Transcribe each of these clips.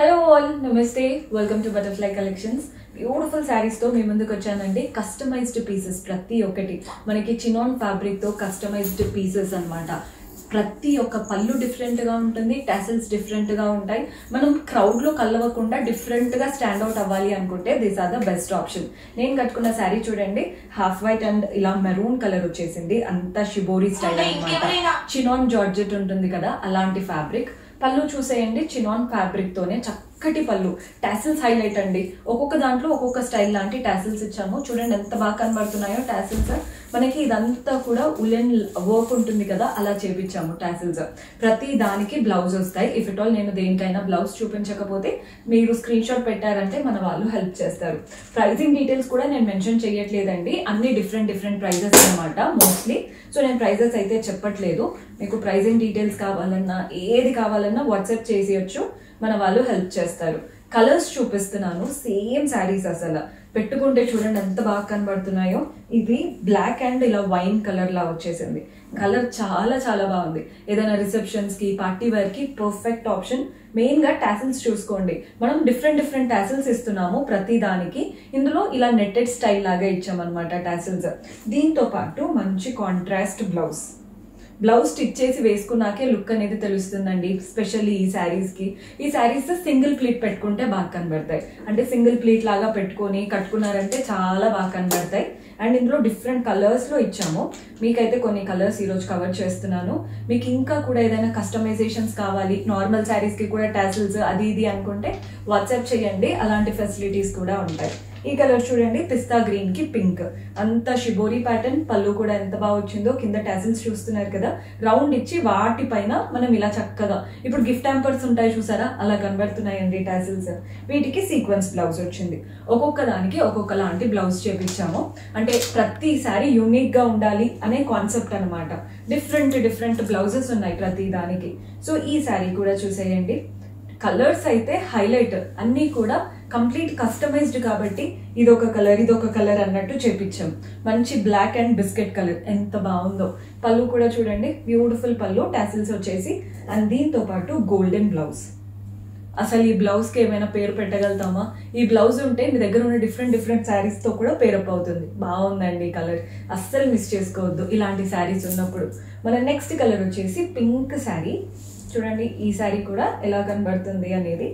Hello all, నమస్తే. Welcome to butterfly collections. Beautiful శారీస్తో మీ ముందుకు వచ్చానండి. కస్టమైజ్డ్ పీసెస్ ప్రతి ఒక్కటి మనకి చినాన్ ఫ్యాబ్రిక్తో కస్టమైజ్డ్ పీసెస్ అనమాట. ప్రతి ఒక్క పళ్ళు డిఫరెంట్గా ఉంటుంది, టాసిల్స్ డిఫరెంట్గా ఉంటాయి. మనం క్రౌడ్లో కలవకుండా డిఫరెంట్గా స్టాండ్అవుట్ అవ్వాలి అనుకుంటే this are the best option. నేను కట్టుకున్న శారీ చూడండి, హాఫ్ వైట్ అండ్ ఇలా మెరూన్ కలర్ వచ్చేసింది. అంతా షిబోరీ స్టైల్ అనమాట. చినాన్ జార్జెట్ ఉంటుంది కదా, అలాంటి ఫ్యాబ్రిక్. పళ్ళు చూసేయండి, చినాన్ ఫ్యాబ్రిక్ తోనే చక్కటి పళ్ళు. టాసిల్స్ హైలైట్ అండి. ఒక్కొక్క దాంట్లో ఒక్కొక్క స్టైల్ లాంటి టాసిల్స్ ఇచ్చాము. చూడండి ఎంత బాగా కనబడుతున్నాయో టాసిల్స్. మనకి ఇదంతా కూడా ఉలెన్ వర్క్ ఉంటుంది కదా, అలా చేపించాము టాసిల్స్. ప్రతి దానికి బ్లౌజ్ వస్తాయి. ఇఫ్ ఇట్ ఆల్ నేను దేనికైనా బ్లౌజ్ చూపించకపోతే మీరు స్క్రీన్ షాట్ పెట్టారంటే మన వాళ్ళు హెల్ప్ చేస్తారు. ప్రైజింగ్ డీటెయిల్స్ కూడా నేను మెన్షన్ చేయట్లేదండి. అన్ని డిఫరెంట్ ప్రైజెస్ అనమాట మోస్ట్లీ. సో నేను ప్రైజెస్ అయితే చెప్పట్లేదు. మీకు ప్రైజింగ్ డీటెయిల్స్ కావాలన్నా ఏది కావాలన్నా వాట్సాప్ చేసేయచ్చు, మన వాళ్ళు హెల్ప్ చేస్తారు. కలర్స్ చూపిస్తున్నాను, సేమ్ శారీస్. అసలు పెట్టుకుంటే చూడండి ఎంత బాగా కనబడుతున్నాయో. ఇది బ్లాక్ అండ్ ఇలా వైన్ కలర్ లా వచ్చేసింది. కలర్ చాలా చాలా బాగుంది. ఏదైనా రిసెప్షన్స్ కి, పార్టీ వేర్ కి పర్ఫెక్ట్ ఆప్షన్. మెయిన్ గా టాసిల్స్ చూసుకోండి, మనం డిఫరెంట్ టాసిల్స్ ఇస్తున్నాము ప్రతి దానికి. ఇందులో ఇలా నెట్టెడ్ స్టైల్ లాగా ఇచ్చామన్నమాట టాసిల్స్. దీంతో పాటు మంచి కాంట్రాస్ట్ బ్లౌజ్ స్టిచ్ చేసి వేసుకున్నాకే లుక్ అనేది తెలుస్తుందండి. స్పెషల్లీ ఈ శారీస్ సింగిల్ ప్లీట్ పెట్టుకుంటే బాగా కనబడతాయి. అంటే సింగిల్ ప్లీట్ లాగా పెట్టుకొని కట్టుకున్నారంటే చాలా బాగా కనబడతాయి. అండ్ ఇందులో డిఫరెంట్ కలర్స్ లో ఇచ్చాము. మీకైతే కొన్ని కలర్స్ ఈరోజు కవర్ చేస్తున్నాను. మీకు ఇంకా కూడా ఏదైనా కస్టమైజేషన్స్ కావాలి, నార్మల్ శారీస్ కి కూడా టాసిల్స్ అది ఇది అనుకుంటే వాట్సాప్ చేయండి, అలాంటి ఫెసిలిటీస్ కూడా ఉంటాయి. ఈ కలర్ చూడండి, పిస్తా గ్రీన్ కి పింక్, అంతా షిబోరీ ప్యాటర్న్. పళ్ళు కూడా ఎంత బాగా వచ్చిందో. కింద టాసిల్స్ చూస్తున్నారు కదా, రౌండ్ ఇచ్చి వాటిపైన మనం ఇలా చక్కగా, ఇప్పుడు గిఫ్ట్ హ్యాంపర్స్ ఉంటాయి చూసారా, అలా కనబడుతున్నాయండి టాసిల్స్. వీటికి సీక్వెన్స్ బ్లౌజ్ వచ్చింది. ఒక్కొక్క దానికి ఒక్కొక్క లాంటి బ్లౌజ్ చేపించాము. అంటే ప్రతి శారీ యూనిక్ గా ఉండాలి అనే కాన్సెప్ట్ అనమాట. డిఫరెంట్ బ్లౌజెస్ ఉన్నాయి ప్రతి దానికి. సో ఈ శారీ కూడా చూసేయండి. కలర్స్ అయితే హైలైట్, అన్నీ కూడా కంప్లీట్ కస్టమైజ్డ్ కాబట్టి ఇదొక కలర్ అన్నట్టు చేపించాం. మంచి బ్లాక్ అండ్ బిస్కెట్ కలర్, ఎంత బాగుందో. పళ్ళు కూడా చూడండి, బ్యూటిఫుల్ పళ్ళు, టాసిల్స్ వచ్చేసి. అండ్ దీంతో పాటు గోల్డెన్ బ్లౌజ్. అసలు ఈ బ్లౌజ్ కి ఏమైనా పేరు పెట్టగలుగుతామా? ఈ బ్లౌజ్ ఉంటే మీ దగ్గర ఉన్న డిఫరెంట్ శారీస్ తో కూడా పేరప్ అవుతుంది. బాగుందండి కలర్, అస్సలు మిస్ చేసుకోవద్దు ఇలాంటి శారీస్ ఉన్నప్పుడు. మన నెక్స్ట్ కలర్ వచ్చేసి పింక్ శారీ. చూడండి ఈ శారీ కూడా ఎలా కనబడుతుంది అనేది.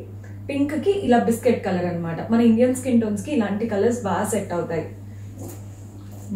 పింక్ కి ఇలా బిస్కెట్ కలర్ అనమాట. మన ఇండియన్ స్కిన్ టోన్స్ కి ఇలాంటి కలర్స్ బాగా సెట్ అవుతాయి.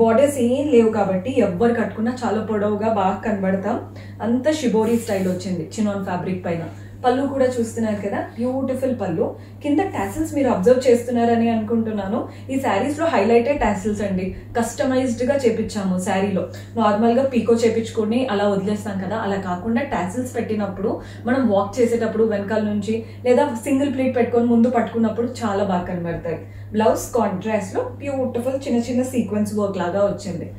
బార్డర్స్ ఏం లేవు కాబట్టి ఎవ్వరు కట్టుకున్నా చాలా పొడవుగా బాగా కనబడతాం. అంత షిబోరీ స్టైల్ వచ్చింది చినాన్ ఫ్యాబ్రిక్ పైన. పళ్ళు కూడా చూస్తున్నారు కదా, బ్యూటిఫుల్ పళ్ళు. కింద టాసిల్స్ మీరు అబ్జర్వ్ చేస్తున్నారని అనుకుంటున్నాను. ఈ శారీస్ లో హైలైటెడ్ టాసిల్స్ అండి. కస్టమైజ్డ్ గా చేపించాము శారీలో. నార్మల్ గా పీకో చేపించుకొని అలా వదిలేస్తాం కదా, అలా కాకుండా టాసిల్స్ పెట్టినప్పుడు మనం వాక్ చేసేటప్పుడు వెనకాల నుంచి, లేదా సింగిల్ ప్లేట్ పెట్టుకొని ముందు పట్టుకున్నప్పుడు చాలా బాగా కనబడతాయి. బ్లౌజ్ కాంట్రాస్ట్ లో బ్యూటిఫుల్ చిన్న సీక్వెన్స్ వర్క్ లాగా వచ్చింది.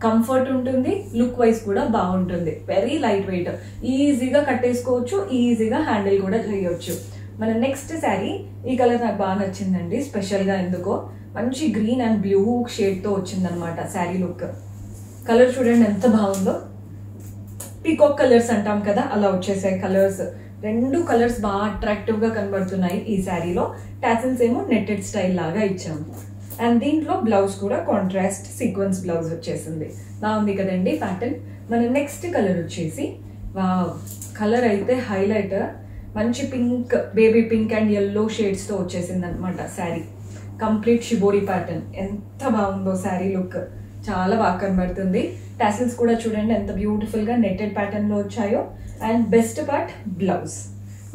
కంఫర్ట్ ఉంటుంది, లుక్ వైజ్ కూడా బాగుంటుంది. వెరీ లైట్ వెయిట్, ఈజీగా కట్టేసుకోవచ్చు, ఈజీగా హ్యాండిల్ కూడా చేయొచ్చు. మన నెక్స్ట్ శారీ, ఈ కలర్ నాకు బాగా నచ్చిందండి స్పెషల్గా. ఎందుకో మంచి గ్రీన్ అండ్ బ్లూ షేడ్తో వచ్చిందనమాట శారీ లుక్. కలర్ చూడండి ఎంత బాగుందో. పీకాక్ కలర్స్ అంటాం కదా, అలా వచ్చేసాయి కలర్స్. రెండు కలర్స్ బాగా అట్రాక్టివ్గా కనబడుతున్నాయి ఈ శారీలో. టాసిల్స్ ఏమో నెట్టెడ్ స్టైల్ లాగా ఇచ్చాము. అండ్ దీంట్లో బ్లౌజ్ కూడా కాంట్రాస్ట్ సీక్వెన్స్ బ్లౌజ్ వచ్చేసింది. బాగుంది కదండి ప్యాటర్న్. మన నెక్స్ట్ కలర్ వచ్చేసి, వావ్, కలర్ అయితే హైలైట్. మంచి pink, baby pink and yellow షేడ్స్తో వచ్చేసింది అనమాట శారీ. కంప్లీట్ షిబోరీ ప్యాటర్న్, ఎంత బాగుందో శారీ లుక్, చాలా బాగా కనబడుతుంది. టాసిల్స్ కూడా చూడండి ఎంత బ్యూటిఫుల్గా నెట్టెడ్ ప్యాటర్న్లో వచ్చాయో. అండ్ బెస్ట్ పార్ట్ బ్లౌజ్,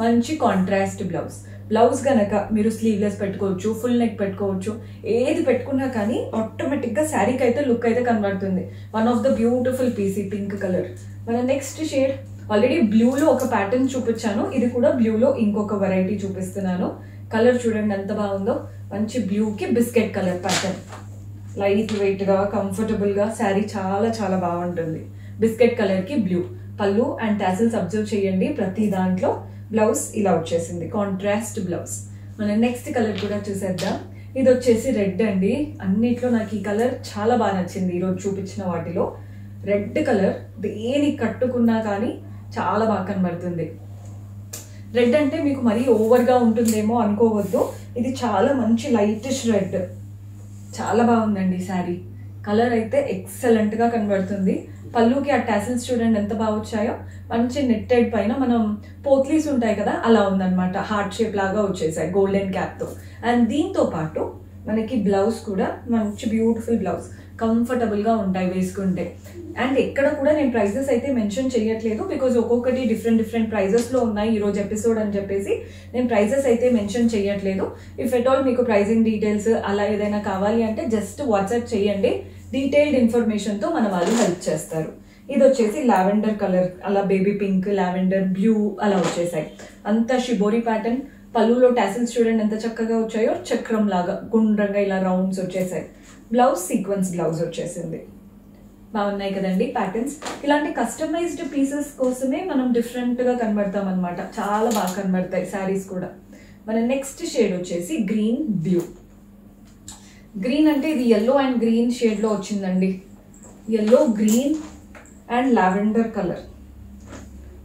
మంచి కాంట్రాస్ట్ బ్లౌజ్. బ్లౌజ్ గనక మీరు స్లీవ్లెస్ పెట్టుకోవచ్చు, ఫుల్ నెక్ పెట్టుకోవచ్చు, ఏది పెట్టుకున్నా కానీ ఆటోమేటిక్గా శారీకి అయితే లుక్ అయితే కనబడుతుంది. One of the beautiful piece ఈ పింక్ కలర్. మన నెక్స్ట్ షేడ్, ఆల్రెడీ బ్లూలో ఒక ప్యాటర్న్ చూపించాను, ఇది కూడా బ్లూలో ఇంకొక వెరైటీ చూపిస్తున్నాను. కలర్ చూడండి ఎంత బాగుందో. మంచి బ్లూకి బిస్కెట్ కలర్ ప్యాటర్న్, లైట్ వెయిట్గా కంఫర్టబుల్గా శారీ చాలా చాలా బాగుంటుంది. బిస్కెట్ కలర్కి బ్లూ పళ్ళు అండ్ టాసిల్స్ అబ్జర్వ్ చేయండి ప్రతి దాంట్లో. బ్లౌజ్ ఇలా వచ్చేసింది, కాంట్రాస్ట్ బ్లౌజ్. మన నెక్స్ట్ కలర్ కూడా చూసేద్దాం. ఇది వచ్చేసి రెడ్ అండి. అన్నిట్లో నాకు ఈ కలర్ చాలా బాగా నచ్చింది ఈరోజు చూపించిన వాటిలో. రెడ్ కలర్ దేనికి కట్టుకున్నా కానీ చాలా బాగా కనబడుతుంది. రెడ్ అంటే మీకు మరీ ఓవర్గా ఉంటుందేమో అనుకోవద్దు, ఇది చాలా మంచి లైటిష్ రెడ్, చాలా బాగుందండి శారీ. కలర్ అయితే ఎక్సలెంట్గా కనబడుతుంది. పళ్ళుకి ఆ టాసిల్స్ చూడండి ఎంత బాగా వచ్చాయో, మంచి నెట్టెడ్ పైన మనం పోత్లీస్ ఉంటాయి కదా అలా ఉందన్నమాట, హార్ట్ షేప్ లాగా వచ్చేసాయి గోల్డెన్ క్యాప్తో. అండ్ దీంతో పాటు మనకి బ్లౌజ్ కూడా మంచి బ్యూటిఫుల్ బ్లౌజ్, కంఫర్టబుల్గా ఉంటాయి వేసుకుంటే. అండ్ ఎక్కడ కూడా నేను ప్రైజెస్ అయితే మెన్షన్ చేయట్లేదు, బికాజ్ ఒక్కొక్కటి డిఫరెంట్ ప్రైజెస్లో ఉన్నాయి ఈరోజు ఎపిసోడ్ అని చెప్పేసి నేను ప్రైజెస్ అయితే మెన్షన్ చేయట్లేదు. ఇఫ్ ఎట్ ఆల్ మీకు ప్రైజింగ్ డీటెయిల్స్ అలా ఏదైనా కావాలి అంటే జస్ట్ వాట్సాప్ చేయండి, డీటెయిల్డ్ ఇన్ఫర్మేషన్తో మన వాళ్ళు హెల్ప్ చేస్తారు. ఇది వచ్చేసి లావెండర్ కలర్, అలా బేబీ పింక్, లావెండర్, బ్లూ అలా వచ్చేసాయి. అంతా షిబోరి ప్యాటర్న్. పళ్ళులో టాసిల్స్ చూడండి ఎంత చక్కగా వచ్చాయో, చక్రం లాగా గుండ్రంగా ఇలా రౌండ్స్ వచ్చేసాయి. బ్లౌజ్ సీక్వెన్స్ బ్లౌజ్ వచ్చేసింది. బాగున్నాయి కదండి ప్యాటర్న్స్. ఇలాంటి కస్టమైజ్డ్ పీసెస్ కోసమే మనం డిఫరెంట్గా కనబడతాం అనమాట, చాలా బాగా కనబడతాయి శారీస్ కూడా. మన నెక్స్ట్ షేడ్ వచ్చేసి గ్రీన్ బ్లూ. గ్రీన్ అంటే ఇది ఎల్లో అండ్ గ్రీన్ షేడ్లో వచ్చిందండి. Yellow, green and lavender colour,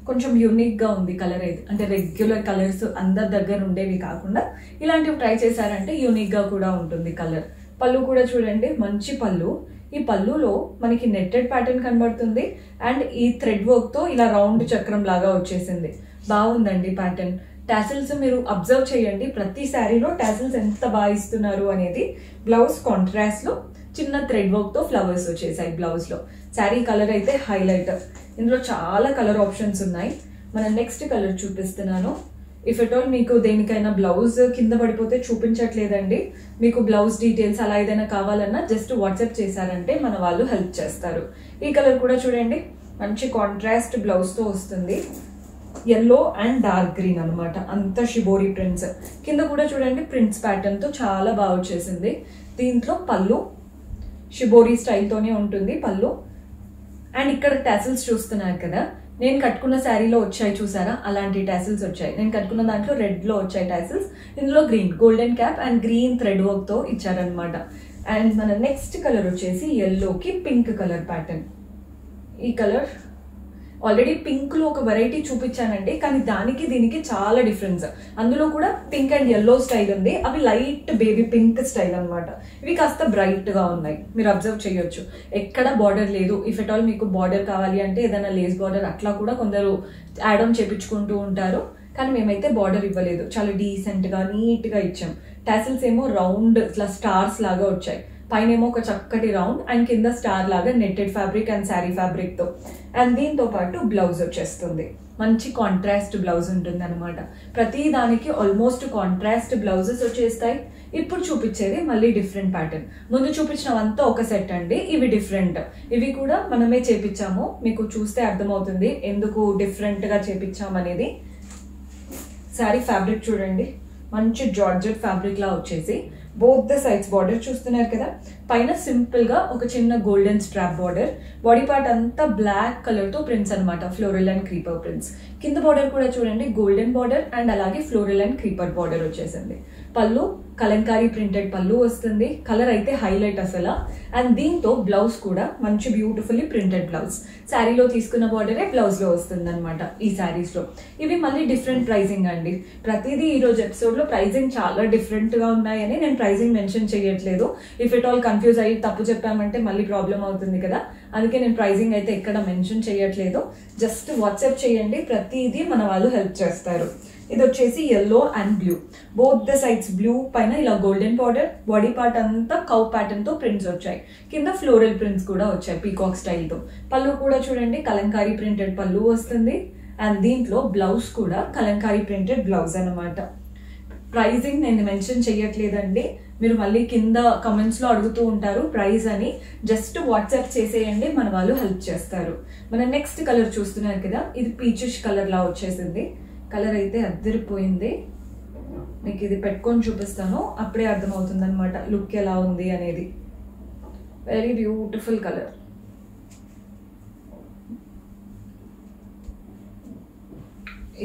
కొంచెం యూనిక్గా ఉంది కలర్ అయితే. అంటే రెగ్యులర్ కలర్స్ అందరి దగ్గర ఉండేవి కాకుండా ఇలాంటివి ట్రై చేశారంటే యూనిక్గా కూడా ఉంటుంది కలర్. పళ్ళు కూడా చూడండి మంచి పళ్ళు. ఈ పళ్ళులో మనకి నెట్టెడ్ ప్యాటర్న్ కనబడుతుంది అండ్ ఈ థ్రెడ్ వర్క్తో ఇలా రౌండ్ చక్రం లాగా వచ్చేసింది. బాగుందండి ప్యాటర్న్. టాసిల్స్ మీరు అబ్జర్వ్ చేయండి, ప్రతి శారీలో టాసిల్స్ ఎంత బాగా ఇస్తున్నారు అనేది. బ్లౌజ్ కాంట్రాస్ట్లో చిన్న థ్రెడ్ వర్క్తో ఫ్లవర్స్ వచ్చేసాయి బ్లౌజ్లో. శారీ కలర్ అయితే హైలైట్. ఇందులో చాలా కలర్ ఆప్షన్స్ ఉన్నాయి. మన నెక్స్ట్ కలర్ చూపిస్తున్నాను. ఇఫ్ ఎట్ ఆల్ మీకు దేనికైనా బ్లౌజ్ కింద పడిపోతే చూపించట్లేదండి, మీకు బ్లౌజ్ డీటెయిల్స్ అలా ఏదైనా కావాలన్నా జస్ట్ వాట్సాప్ చేశారంటే మన వాళ్ళు హెల్ప్ చేస్తారు. ఈ కలర్ కూడా చూడండి మంచి కాంట్రాస్ట్ బ్లౌజ్తో వస్తుంది. ఎల్లో అండ్ డార్క్ గ్రీన్ అనమాట, అంత షిబోరి ప్రింట్స్. కింద కూడా చూడండి ప్రింట్స్ ప్యాటర్న్తో చాలా బాగా వచ్చేసింది. దీంట్లో పళ్ళు షిబోరి స్టైల్తోనే ఉంటుంది పళ్ళు. అండ్ ఇక్కడ టాసిల్స్ చూస్తున్నారు కదా, నేను కట్టుకున్న శారీలో వచ్చాయి చూసారా, అలాంటి టాసిల్స్ వచ్చాయి. నేను కట్టుకున్న దాంట్లో రెడ్లో వచ్చాయి టాసిల్స్, ఇందులో green golden cap and green thread వర్క్తో ఇచ్చారనమాట. అండ్ మన నెక్స్ట్ కలర్ వచ్చేసి ఎల్లోకి పింక్ కలర్ ప్యాటర్న్. ఈ కలర్ ఆల్రెడీ పింక్లో ఒక వెరైటీ చూపించానండి, కానీ దానికి దీనికి చాలా డిఫరెన్స్. అందులో కూడా పింక్ అండ్ ఎల్లో స్టైల్ ఉంది, అవి లైట్ బేబీ పింక్ స్టైల్ అనమాట. ఇవి కాస్త బ్రైట్గా ఉన్నాయి, మీరు అబ్జర్వ్ చేయొచ్చు. ఎక్కడ బార్డర్ లేదు. ఇఫ్ ఎట్ ఆల్ మీకు బార్డర్ కావాలి అంటే ఏదైనా లేస్ బార్డర్ అట్లా కూడా కొందరు యాడ్ ఆన్ చేపించుకుంటూ ఉంటారు, కానీ మేమైతే బార్డర్ ఇవ్వలేదు, చాలా డీసెంట్గా నీట్గా ఇచ్చాం. టాసిల్స్ ఏమో రౌండ్ ఇట్లా స్టార్స్ లాగా వచ్చాయి, పైన ఏమో ఒక చక్కటి రౌండ్ అండ్ కింద స్టార్ లాగా నెట్టెడ్ ఫ్యాబ్రిక్ అండ్ శారీ ఫ్యాబ్రిక్తో. అండ్ దీంతో పాటు బ్లౌజ్ వచ్చేస్తుంది, మంచి కాంట్రాస్ట్ బ్లౌజ్ ఉంటుంది అనమాట. ప్రతి దానికి ఆల్మోస్ట్ కాంట్రాస్ట్ బ్లౌజెస్ వచ్చేస్తాయి. ఇప్పుడు చూపించేది మళ్ళీ డిఫరెంట్ ప్యాటర్న్. ముందు చూపించినవంతా ఒక సెట్ అండి, ఇవి డిఫరెంట్. ఇవి కూడా మనమే చేపించాము, మీకు చూస్తే అర్థమవుతుంది ఎందుకు డిఫరెంట్గా చేపించామనేది. శారీ ఫ్యాబ్రిక్ చూడండి, మంచి జార్జెట్ ఫ్యాబ్రిక్ లా వచ్చేసి బోత్ ద సైడ్స్ బార్డర్ చూస్తున్నారు కదా, పైన సింపుల్ గా ఒక చిన్న golden strap border. Body part అంతా బ్లాక్ కలర్ తో ప్రింట్స్ అనమాట, ఫ్లోరల్ అండ్ క్రీపర్ ప్రింట్స్. కింద బార్డర్ కూడా చూడండి గోల్డెన్ బార్డర్ అండ్ అలాగే ఫ్లోరల్ అండ్ క్రీపర్ బార్డర్ వచ్చేసింది. పళ్ళు కలంకారీ ప్రింటెడ్ పళ్ళు వస్తుంది, కలర్ అయితే హైలైట్ అసలు. అండ్ దీంతో బ్లౌజ్ కూడా మంచి బ్యూటిఫుల్లీ ప్రింటెడ్ బ్లౌజ్. శారీలో తీసుకున్న బార్డరే బ్లౌజ్ లో వస్తుంది అనమాట ఈ శారీస్ లో. ఇవి మళ్ళీ డిఫరెంట్ ప్రైజింగ్ అండి. ప్రతిదీ ఈ రోజు ఎపిసోడ్ లో ప్రైజింగ్ చాలా డిఫరెంట్ గా ఉన్నాయని నేను ప్రైజింగ్ మెన్షన్ చేయట్లేదు. ఇఫ్ ఇట్ ఆల్ కన్ఫ్యూజ్ అయ్యి తప్పు చెప్పామంటే మళ్ళీ ప్రాబ్లం అవుతుంది కదా, అందుకే నేను ప్రైజింగ్ అయితే ఎక్కడ మెన్షన్ చేయట్లేదు. జస్ట్ వాట్సాప్ చేయండి, ప్రతిదీ మన వాళ్ళు హెల్ప్ చేస్తారు. ఇది వచ్చేసి yellow and blue, both the sides blue, పైన ఇలా గోల్డెన్ బార్డర్. బాడీ పార్ట్ అంతా కౌ ప్యాటర్న్ తో ప్రింట్స్ వచ్చాయి, కింద ఫ్లోరల్ ప్రింట్స్ కూడా వచ్చాయి పీకాక్ స్టైల్ తో. పళ్ళు కూడా చూడండి కలంకారీ ప్రింటెడ్ పళ్ళు వస్తుంది. అండ్ దీంట్లో బ్లౌజ్ కూడా కలంకారీ ప్రింటెడ్ బ్లౌజ్ అనమాట. ప్రైజింగ్ నేను మెన్షన్ చేయట్లేదండి, మీరు మళ్ళీ కింద కమెంట్స్ లో అడుగుతూ ఉంటారు ప్రైస్ అని. జస్ట్ వాట్సాప్ చేసేయండి, మన వాళ్ళు హెల్ప్ చేస్తారు. మన నెక్స్ట్ కలర్ చూస్తున్నారు కదా, ఇది పీచిష్ కలర్ లా వచ్చేసింది. కలర్ అయితే అద్దరిపోయింది, మీకు ఇది పెట్టుకొని చూపిస్తాను, అప్పుడే అర్థమవుతుంది అనమాట లుక్ ఎలా ఉంది అనేది. Very beautiful colour.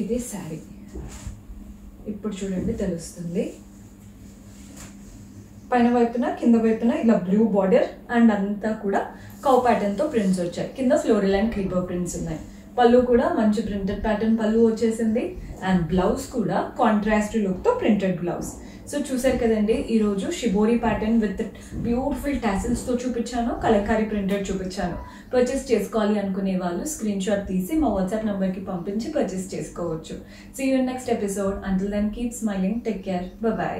ఇది శారీ, ఇప్పుడు చూడండి తెలుస్తుంది. పైన వైపున కింద వైపున ఇలా బ్లూ బార్డర్ అండ్ అంతా కూడా కౌ ప్యాటర్న్ తో ప్రింట్స్ వచ్చాయి, కింద ఫ్లోరల్ అండ్ క్రీపర్ ప్రింట్స్ ఉన్నాయి. పళ్ళు కూడా మంచి ప్రింటెడ్ ప్యాటర్న్ పళ్ళు వచ్చేసింది అండ్ బ్లౌజ్ కూడా కాంట్రాస్ట్ లుక్తో ప్రింటెడ్ బ్లౌజ్. సో చూసారు కదండి, ఈరోజు షిబోరి ప్యాటర్న్ విత్ బ్యూటిఫుల్ టాసిల్స్తో చూపించాను, కలంకారీ ప్రింటెడ్ చూపించాను. పర్చేస్ చేసుకోవాలి అనుకునే వాళ్ళు స్క్రీన్ షాట్ తీసి మా వాట్సాప్ నెంబర్కి పంపించి పర్చేస్ చేసుకోవచ్చు. See you in next episode. Until then keep smiling, take care, by.